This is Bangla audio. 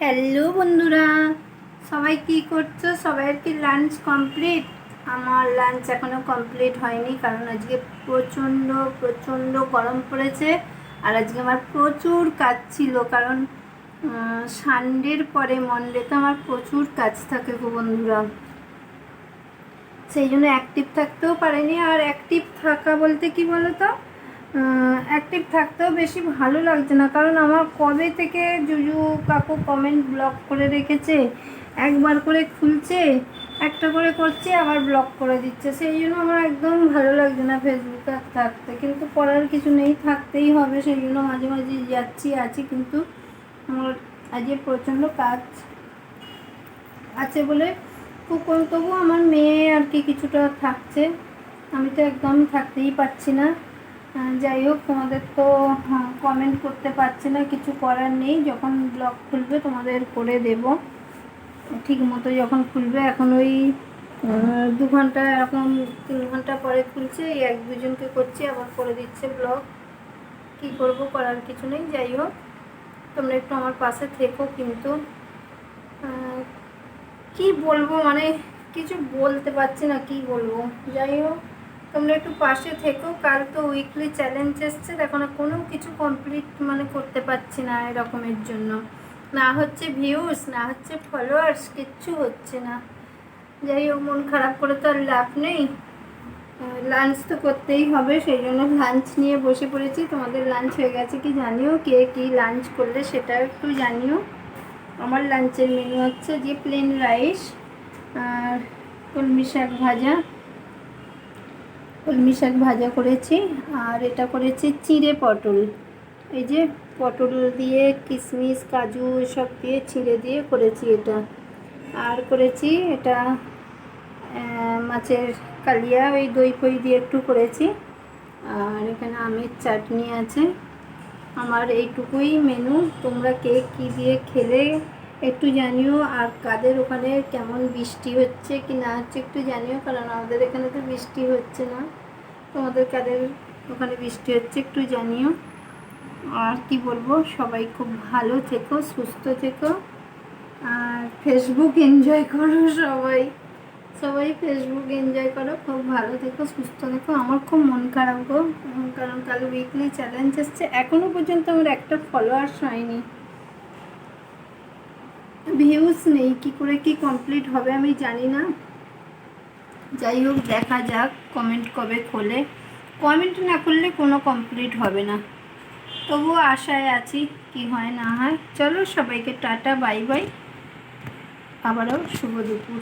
হ্যালো বন্ধুরা, সবাই কি করছো? সবাইয়ের কি লাঞ্চ কমপ্লিট? আমার লাঞ্চ এখনও কমপ্লিট হয়নি, কারণ আজকে প্রচণ্ড প্রচণ্ড গরম পড়েছে। আর আজকে আমার প্রচুর কাজ ছিল, কারণ সানডের পরে মনডেতে আমার প্রচুর কাজ থাকে গো বন্ধুরা। সেই জন্য অ্যাক্টিভ থাকতেও পারিনি। আর অ্যাক্টিভ থাকা বলতে কি বলো তো, অ্যাক্টিভ থাকতেও বেশি ভালো লাগছে না, কারণ আমার কবে থেকে জুজু কাকু কমেন্ট ব্লক করে রেখেছে। একবার করে খুলছে, একটা করে করছে, আবার ব্লক করে দিচ্ছে। সেই জন্য আমার একদম ভালো লাগছে না ফেসবুকে থাকতে, কিন্তু করার কিছু নেই, থাকতেই হবে। সেই জন্য মাঝে মাঝে আছি, কিন্তু আমার আজকে প্রচণ্ড কাজ আছে বলে তবু আমার মেয়ে আর কি কিছুটা থাকছে, আমি তো একদম থাকতেই পারছি না। যাই হোক, তোমাদের তো কমেন্ট করতে পারছি না, কিছু করার নেই। যখন ব্লগ খুলবে তোমাদের করে দেব ঠিক মতো। যখন খুলবে এখন ওই 2 ঘন্টা এরকম 3 ঘন্টা পরে খুলছে, এই 1-2 জনকে করছি, আবার করে দিচ্ছে ব্লগ। কি করব, করার কিছু নেই। যাই হোক, তোমরা একটু আমার পাশে থেকো। কিন্তু কি বলবো, মানে কিছু বলতে পারছি না, কি বলবো। যাই হোক, তোমরা একটু পাশে থেকো। কাল তো উইকলি চ্যালেঞ্জ এসছে, দেখো না কোনো কিছু কমপ্লিট মানে করতে পারছি না এরকমের জন্য। না হচ্ছে ভিউজ, না হচ্ছে ফলোয়ার্স, কিচ্ছু হচ্ছে না। যাই হোক, মন খারাপ করে তো আর লাভ নেই। লাঞ্চ তো করতেই হবে, সেই জন্য লাঞ্চ নিয়ে বসে পড়েছি। তোমাদের লাঞ্চ হয়ে গেছে কি জানিও, কে কি লাঞ্চ করলে সেটাও একটু জানিও। আমার লাঞ্চের মেনু হচ্ছে যে প্লেন রাইস আর কলমি শাক ভাজা করেছি। আর এটা করেছি চিঁড়ে পটল, এই যে পটল দিয়ে কিশমিশ কাজু সব দিয়ে ছিঁড়ে দিয়ে করেছি এটা। আর করেছি এটা মাছের কালিয়া, ওই দই ফই দিয়ে একটু করেছি। আর এখানে আমের চাটনি আছে। আমার এইটুকুই মেনু। তোমরা কে কী দিয়ে খেলে একটু জানিও। আর কাদের ওখানে কেমন বৃষ্টি হচ্ছে কি না হচ্ছে একটু জানিও, কারণ আমাদের এখানে তো বৃষ্টি হচ্ছে না। তোমাদের কাদের ওখানে বৃষ্টি হচ্ছে একটু জানিও। আর কি বলবো, সবাই খুব ভালো থেকো, সুস্থ থেকো, আর ফেসবুক এনজয় করো। সবাই ফেসবুক এনজয় করো, খুব ভালো থেকো, সুস্থ থেকো। আমার খুব মন খারাপ গো, কারণ কাল উইকলি চ্যালেঞ্জ এসছে, এখনও পর্যন্ত আমার একটা ফলোয়ার্স হয়নি, ভিউজ নেই। কি করে কি কমপ্লিট হবে আমি জানি না। যাই হোক, দেখা যাক কমেন্ট কবে খোলে। কমেন্ট না করলে কোনো কমপ্লিট হবে না। তবুও আশায় আছি, কি হয় না হয়। চলো, সবাইকে টাটা, বাই বাই, আবারও শুভ দুপুর।